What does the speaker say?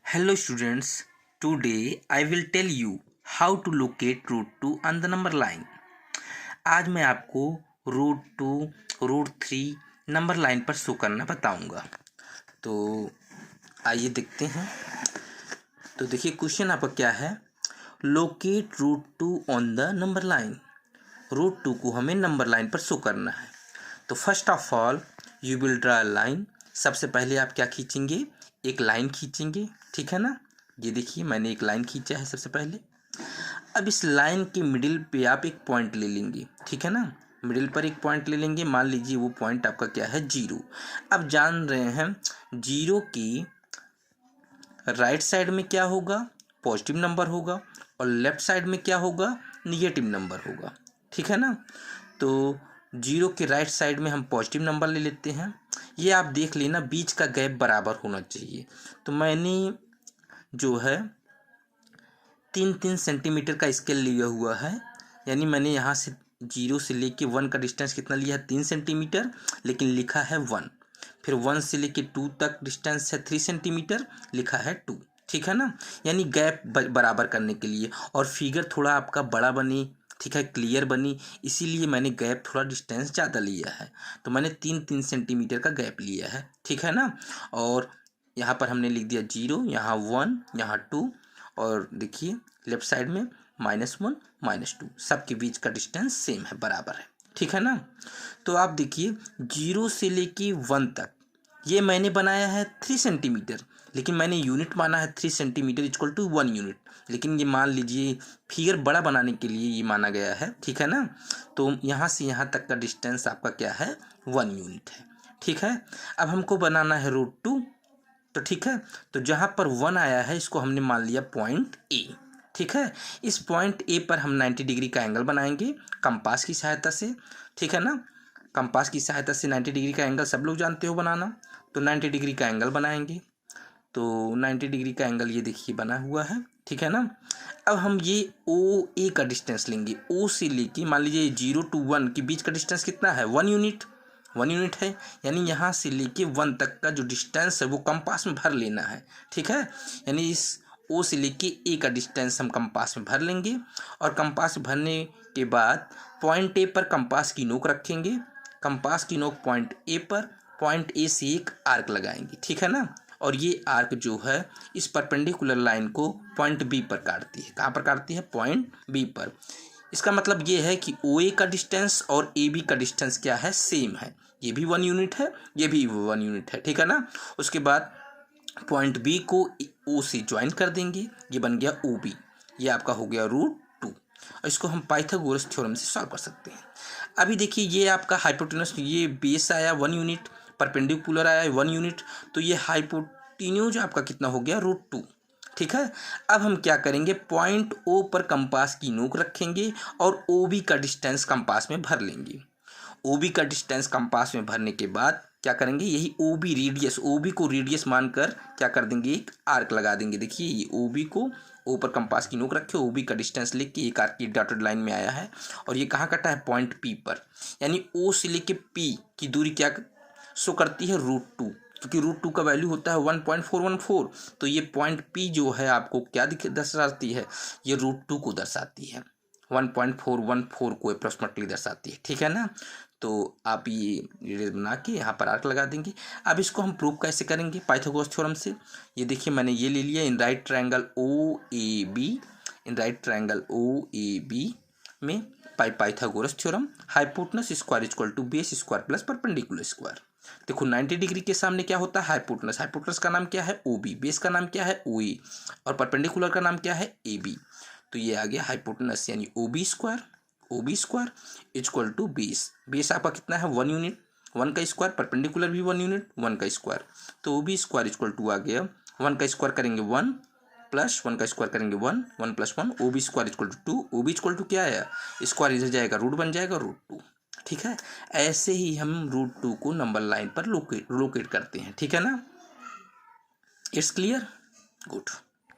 Hello students, today I will tell you how to locate root 2 on the number line. आज मैं आपको root 2, root 3 number line पर show करना बताऊंगा। तो आइए देखते हैं। तो देखिए क्वेश्चन आपका क्या है, locate root 2 on the number line. Root 2 को हमें नंबर लाइन पर शो करना है। तो first of all you will draw line. सबसे पहले आप क्या खींचेंगे, एक लाइन खींचेंगे, ठीक है ना। ये देखिए मैंने एक लाइन खींचा है सबसे पहले। अब इस लाइन के मिडिल पे आप एक पॉइंट ले लेंगे, ठीक है ना। मिडिल पर एक पॉइंट ले लेंगे, मान लीजिए वो पॉइंट आपका क्या है, 0। अब जान रहे हैं 0 की राइट साइड में क्या होगा, पॉजिटिव नंबर होगा, और लेफ्ट साइड में क्या होगा, निगेटिव नंबर होगा, ठीक है ना। तो 0 के राइट साइड में हम पॉजिटिव नंबर ले लेते हैं। ये आप देख लेना, बीच का गैप बराबर होना चाहिए। तो मैंने जो है 3-3 सेंटीमीटर का स्केल लिया हुआ है, यानी मैंने यहाँ से 0 से लेके 1 का डिस्टेंस कितना लिया है, 3 सेंटीमीटर, लेकिन लिखा है 1। फिर 1 से लेके 2 तक डिस्टेंस है 3 सेंटीमीटर, लिखा है 2, ठीक है ना। यानी गैप बराबर करने के लिए, और फिगर थोड़ा आपका बड़ा बने, ठीक है, क्लियर बनी, इसीलिए मैंने गैप थोड़ा डिस्टेंस ज़्यादा लिया है। तो मैंने 3-3 सेंटीमीटर का गैप लिया है, ठीक है ना। और यहाँ पर हमने लिख दिया 0, यहाँ 1, यहाँ 2, और देखिए लेफ्ट साइड में -1 -2, सबके बीच का डिस्टेंस सेम है, बराबर है, ठीक है ना। तो आप देखिए 0 से लेके 1 तक ये मैंने बनाया है 3 सेंटीमीटर, लेकिन मैंने यूनिट माना है 3 सेंटीमीटर इक्वल टू 1 यूनिट, लेकिन ये मान लीजिए फिगर बड़ा बनाने के लिए ये माना गया है, ठीक है ना। तो यहाँ से यहाँ तक का डिस्टेंस आपका क्या है, 1 यूनिट है, ठीक है। अब हमको बनाना है रूट 2, तो ठीक है। तो जहाँ पर 1 आया है इसको हमने मान लिया पॉइंट ए, ठीक है। इस पॉइंट ए पर हम 90 डिग्री का एंगल बनाएंगे कंपास की सहायता से, ठीक है ना। कंपास की सहायता से 90 डिग्री का एंगल सब लोग जानते हो बनाना। तो 90 डिग्री का एंगल बनाएंगे। तो 90 डिग्री का एंगल ये देखिए बना हुआ है, ठीक है ना। अब हम ये ओ ए का डिस्टेंस लेंगे, ओ से लेके मान लीजिए 0 to 1 के बीच का डिस्टेंस कितना है, 1 यूनिट, 1 यूनिट है। यानी यहाँ से लेके 1 तक का जो डिस्टेंस है वो कंपास में भर लेना है, ठीक है। यानी इस ओ से लेके ए का डिस्टेंस हम कंपास में भर लेंगे, और कंपास भरने के बाद पॉइंट ए पर कंपास की नोक रखेंगे। कंपास की नोक पॉइंट ए पर, पॉइंट ए से एक आर्क लगाएंगे, ठीक है ना। और ये आर्क जो है इस परपेंडिकुलर लाइन को पॉइंट बी पर काटती है। कहाँ पर काटती है, पॉइंट बी पर। इसका मतलब ये है कि ओ ए का डिस्टेंस और ए बी का डिस्टेंस क्या है, सेम है। ये भी 1 यूनिट है, ये भी 1 यूनिट है, ठीक है ना। उसके बाद पॉइंट बी को ओ से ज्वाइन कर देंगे, ये बन गया ओ बी। ये आपका हो गया रूट 2, और इसको हम पाइथागोरस थ्योरम से सॉल्व कर सकते हैं। अभी देखिए ये आपका हाइपोटेनस, ये बेस आया 1 यूनिट, परपेंडिकुलर आया 1 यूनिट, तो ये हाइपोटेन्यूज आपका कितना हो गया, रूट 2, ठीक है। अब हम क्या करेंगे, पॉइंट ओ पर कंपास की नोक रखेंगे और ओ बी का डिस्टेंस कंपास में भर लेंगे। ओ बी का डिस्टेंस कंपास में भरने के बाद क्या करेंगे, यही O B radius, O B को रेडियस मानकर क्या कर देंगे, एक आर्क लगा देंगे। देखिए ये ओ बी को ओ पर कंपास की नोक रखे, ओ बी का डिस्टेंस लेके एक आर्क की डॉटेड लाइन में आया है, और ये कहाँ कटा है, पॉइंट पी पर। यानी ओ से लेके पी की दूरी क्या शो करती है, रूट 2, क्योंकि रूट 2 का वैल्यू होता है 1.414। तो ये पॉइंट पी जो है आपको क्या दर्शाती है, ये रूट 2 को दर्शाती है, 1.414 को अप्रोक्सीमेटली दर्शाती है, ठीक है ना। तो आप ये बना के यहाँ पर आर्क लगा देंगे। अब इसको हम प्रूव कैसे करेंगे, पाइथागोरस थ्योरम से। ये देखिए मैंने ये ले लिया, in right triangle O A B, in right triangle O A B में Pythagoras theorem, hypotenuse square equal to base square plus perpendicular square. देखो 90 डिग्री के सामने क्या होता है, हाइपोटेनस, हाइपोटेनस का नाम क्या है, ओ बी, बेस का नाम क्या है, ओ ए, और परपेंडिकुलर का नाम क्या है, ए बी। तो ये आ गया हाइपोटेनस, यानी O B square equal to base. Base आपका कितना है, 1 यूनिट, 1 का स्क्वायर, परपेंडिकुलर भी 1 यूनिट, 1 का स्क्वायर। तो O B square equal to आ गया, 1 का स्क्वायर करेंगे 1, प्लस 1 का स्क्वायर करेंगे 1, 1 plus 1, O B square equal to 2। O B equal to क्या आया, स्क्वायर इधर जाएगा, रूट बन जाएगा, रूट 2, ठीक है। ऐसे ही हम रूट 2 को नंबर लाइन पर लोकेट करते हैं, ठीक है ना। It's clear, good.